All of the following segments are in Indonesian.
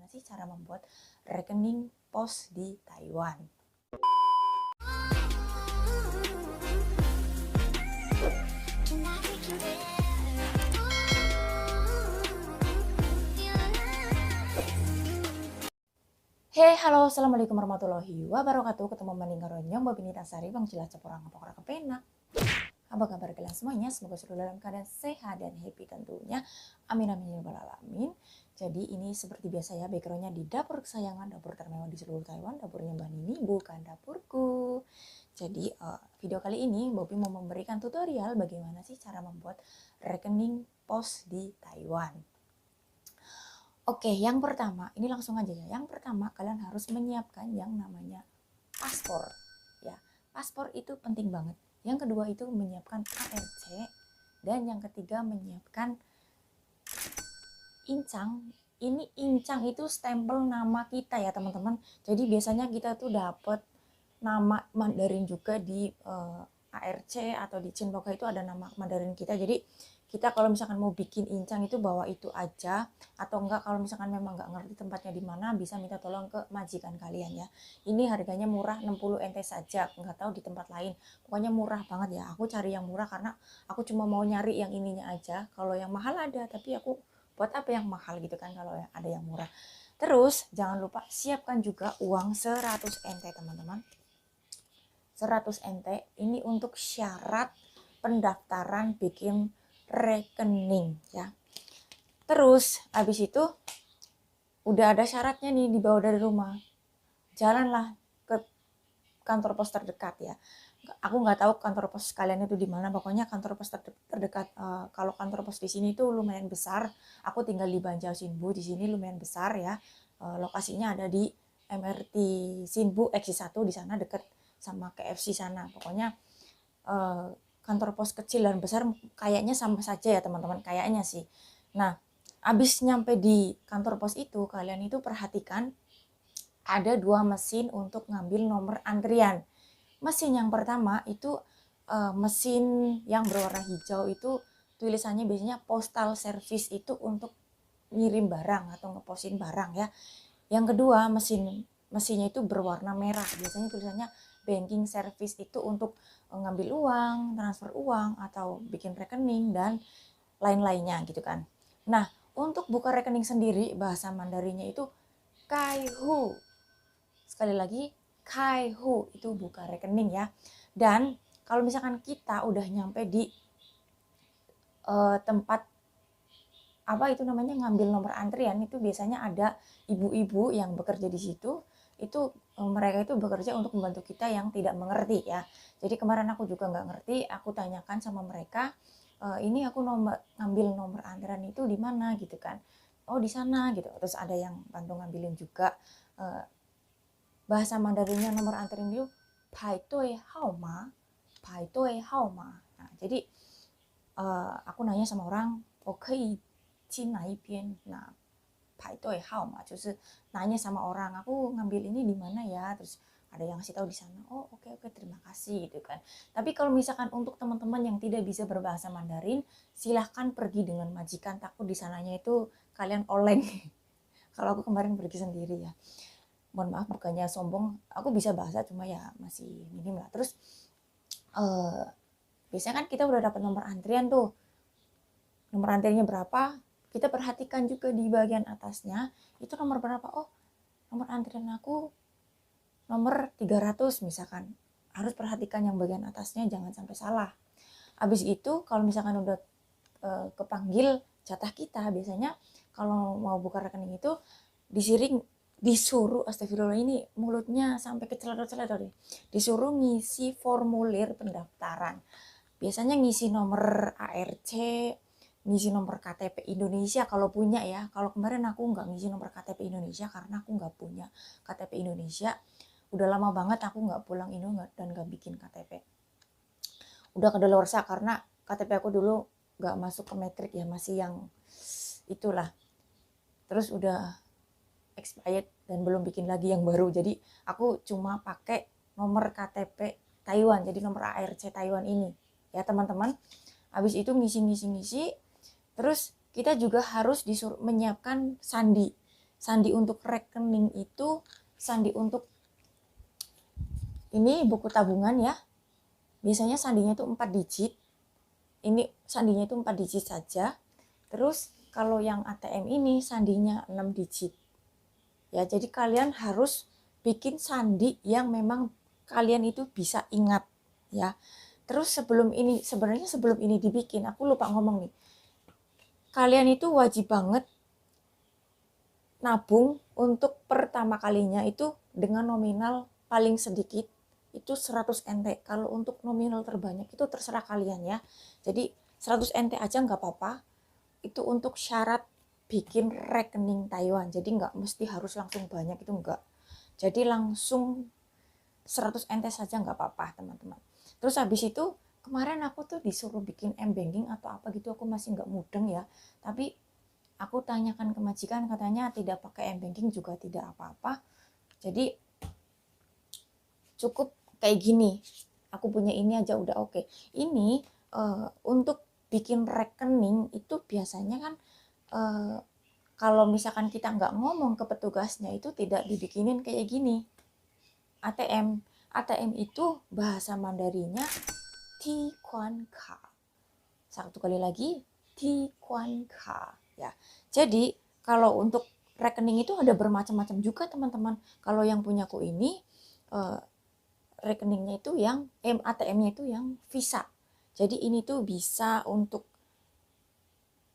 bagaimana sih cara membuat rekening pos di Taiwan. Hey, halo, assalamualaikum warahmatullahi wabarakatuh. Ketemu maning karonyong babini tasari bang jelas ceporang pokok kepenak. Apa kabar kalian semuanya? Semoga selalu dalam keadaan sehat dan happy tentunya. Amin amin ya rabbal alamin. Jadi ini seperti biasa ya, backgroundnya di dapur kesayangan, dapur termewah di seluruh Taiwan, dapurnya Mbak Nini, bukan dapurku. Jadi video kali ini Bobby mau memberikan tutorial bagaimana sih cara membuat rekening pos di Taiwan. Oke, yang pertama, ini langsung aja ya. Yang pertama, kalian harus menyiapkan yang namanya paspor. Ya, paspor itu penting banget. Yang kedua itu menyiapkan ARC. Dan yang ketiga menyiapkan incang. Ini incang itu stempel nama kita ya teman-teman. Jadi biasanya kita tuh dapat nama Mandarin juga di ARC atau di Cinboka itu ada nama Mandarin kita. Jadi kita kalau misalkan mau bikin incang itu bawa itu aja, atau enggak kalau misalkan memang enggak ngerti tempatnya di mana bisa minta tolong ke majikan kalian ya. Ini harganya murah 60 NT saja, enggak tahu di tempat lain. Pokoknya murah banget ya. Aku cari yang murah karena aku cuma mau nyari yang ininya aja. Kalau yang mahal ada, tapi aku buat apa yang mahal gitu kan kalau ada yang murah. Terus jangan lupa siapkan juga uang 100 NT teman-teman. 100 NT ini untuk syarat pendaftaran bikin rekening ya. Terus habis itu udah ada syaratnya nih dibawa dari rumah. Jalanlah ke kantor pos terdekat ya. Aku nggak tahu kantor pos kalian itu di mana. Pokoknya kantor pos terdekat. Kalau kantor pos di sini tuh lumayan besar. Aku tinggal di Banjau Sinbu, di sini lumayan besar ya. Lokasinya ada di MRT Sinbu Exit 1 di sana dekat sama KFC sana. Pokoknya kantor pos kecil dan besar kayaknya sama saja ya teman-teman, kayaknya sih. Nah, abis nyampe di kantor pos itu, kalian itu perhatikan ada 2 mesin untuk ngambil nomor antrian. Mesin yang pertama itu mesin yang berwarna hijau itu tulisannya biasanya postal service, itu untuk ngirim barang atau ngeposin barang ya. Yang kedua mesinnya itu berwarna merah, biasanya tulisannya banking service, itu untuk ngambil uang, transfer uang, atau bikin rekening dan lain-lainnya gitu kan. Nah, untuk buka rekening sendiri bahasa Mandarinnya itu Kaihu. Sekali lagi Kaihu itu buka rekening ya. Dan kalau misalkan kita udah nyampe di tempat apa itu namanya ngambil nomor antrian, itu biasanya ada ibu-ibu yang bekerja di situ. Itu mereka itu bekerja untuk membantu kita yang tidak mengerti ya. Jadi kemarin aku juga nggak ngerti, aku tanyakan sama mereka, ini aku ngambil nomor antrian itu di mana gitu kan. Oh di sana gitu. Terus ada yang bantu ngambilin juga. Bahasa Mandarinnya nomor antrian itu pai dui hao ma, pai dui hao ma. Nah, jadi aku nanya sama orang, oke, Cina Ipien. Nah, Pak itu hao ma,就是nanya sama orang, aku ngambil ini di mana ya, terus ada yang ngasih tahu di sana. Oh oke, terima kasih gitu kan. Tapi kalau misalkan untuk teman-teman yang tidak bisa berbahasa Mandarin, silahkan pergi dengan majikan, takut di sananya itu kalian oleng. Kalau aku kemarin pergi sendiri ya, mohon maaf bukannya sombong, aku bisa bahasa cuma ya masih minim lah. Terus biasanya kan kita udah dapat nomor antrian tuh, nomor antriannya berapa, kita perhatikan juga di bagian atasnya itu nomor berapa. Oh nomor antrian aku nomor 300 misalkan, harus perhatikan yang bagian atasnya jangan sampai salah. Habis itu kalau misalkan udah kepanggil jatah kita, biasanya kalau mau buka rekening itu disuruh, astagfirullah ini mulutnya sampai keceler-celer, disuruh ngisi formulir pendaftaran. Biasanya ngisi nomor ARC, ngisi nomor KTP Indonesia kalau punya ya. Kalau kemarin aku nggak ngisi nomor KTP Indonesia karena aku nggak punya KTP Indonesia. Udah lama banget aku nggak pulang Indo dan nggak bikin KTP. Udah kedaluarsa karena KTP aku dulu nggak masuk ke metrik ya, masih yang itulah. Terus udah expired dan belum bikin lagi yang baru. Jadi aku cuma pakai nomor KTP Taiwan, jadi nomor ARC Taiwan ini ya teman-teman. Habis itu ngisi. Terus kita juga harus disuruh menyiapkan sandi. Sandi untuk rekening itu sandi untuk ini buku tabungan ya. Biasanya sandinya itu 4 digit. Ini sandinya itu 4 digit saja. Terus kalau yang ATM ini sandinya 6 digit. Ya, jadi kalian harus bikin sandi yang memang kalian itu bisa ingat ya. Terus sebenarnya sebelum ini dibikin, aku lupa ngomong nih. Kalian itu wajib banget nabung untuk pertama kalinya itu dengan nominal paling sedikit itu 100 NT. Kalau untuk nominal terbanyak itu terserah kalian ya. Jadi 100 NT aja nggak apa-apa. Itu untuk syarat bikin rekening Taiwan. Jadi nggak mesti harus langsung banyak, itu enggak. Jadi langsung 100 NT saja nggak apa-apa teman-teman. Terus habis itu kemarin aku tuh disuruh bikin m-banking atau apa gitu, aku masih nggak mudeng ya. Tapi aku tanyakan ke majikan, katanya tidak pakai m-banking juga tidak apa-apa. Jadi cukup kayak gini. Aku punya ini aja udah oke. Ini untuk bikin rekening itu biasanya kan kalau misalkan kita nggak ngomong ke petugasnya itu tidak dibikinin kayak gini. ATM. ATM itu bahasa Mandarinnya Ti Quan Ka. Satu kali lagi, Ti Quan Ka. Ya. Jadi kalau untuk rekening itu ada bermacam-macam juga teman-teman. Kalau yang punyaku ini rekeningnya itu yang ATM-nya itu yang Visa. Jadi ini tuh bisa untuk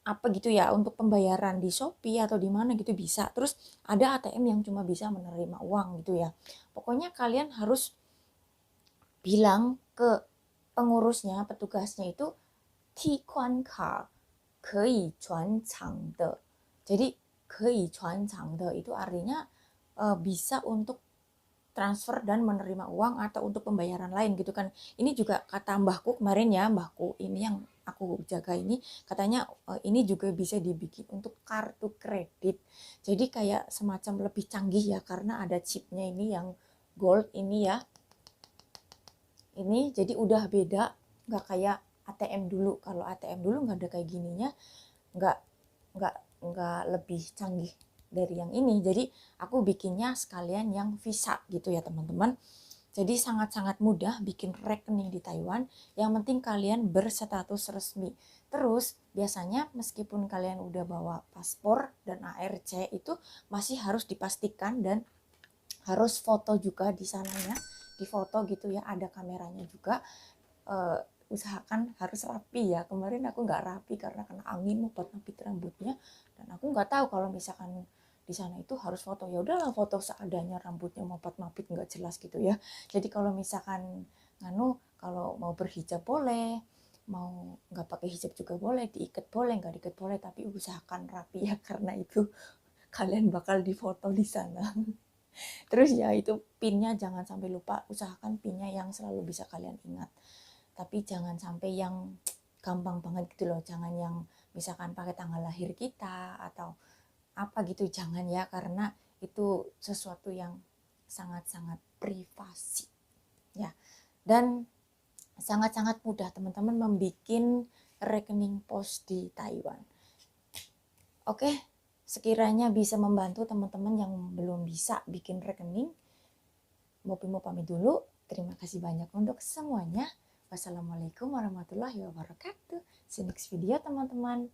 apa gitu ya, untuk pembayaran di Shopee atau di mana gitu bisa. Terus ada ATM yang cuma bisa menerima uang gitu ya. Pokoknya kalian harus bilang ke pengurusnya, petugasnya itu Ti Kuan Ka Kei Chuan Chang De. Jadi Kei Chuan Chang De itu artinya bisa untuk transfer dan menerima uang atau untuk pembayaran lain gitu kan. Ini juga kata mbahku kemarin ya, mbahku ini yang aku jaga ini katanya ini juga bisa dibikin untuk kartu kredit. Jadi kayak semacam lebih canggih ya karena ada chipnya ini yang gold ini ya. Ini jadi udah beda, nggak kayak ATM dulu. Kalau ATM dulu nggak ada kayak gininya, nggak nggak lebih canggih dari yang ini. Jadi aku bikinnya sekalian yang Visa gitu ya teman-teman. Jadi sangat-sangat mudah bikin rekening di Taiwan. Yang penting kalian berstatus resmi. Terus biasanya meskipun kalian udah bawa paspor dan ARC itu masih harus dipastikan dan harus foto juga di sananya. Di foto gitu ya, ada kameranya juga. Usahakan harus rapi ya. Kemarin aku nggak rapi karena kena angin mopet-mopet rambutnya. Dan aku nggak tahu kalau misalkan di sana itu harus foto. Ya udahlah foto seadanya, rambutnya mopet-mopet nggak jelas gitu ya. Jadi kalau misalkan kalau mau berhijab boleh, mau nggak pakai hijab juga boleh, diikat boleh, nggak diikat boleh, tapi usahakan rapi ya karena itu kalian bakal difoto di sana. Terus ya itu pinnya jangan sampai lupa, usahakan pinnya yang selalu bisa kalian ingat. Tapi jangan sampai yang gampang banget gitu loh, jangan yang misalkan pakai tanggal lahir kita atau apa gitu, jangan ya, karena itu sesuatu yang sangat-sangat privasi ya. Dan sangat-sangat mudah teman-teman membuat rekening pos di Taiwan. Oke, sekiranya bisa membantu teman-teman yang belum bisa bikin rekening. Mopi mau pamit dulu. Terima kasih banyak untuk semuanya. Wassalamualaikum warahmatullahi wabarakatuh. See you next video teman-teman.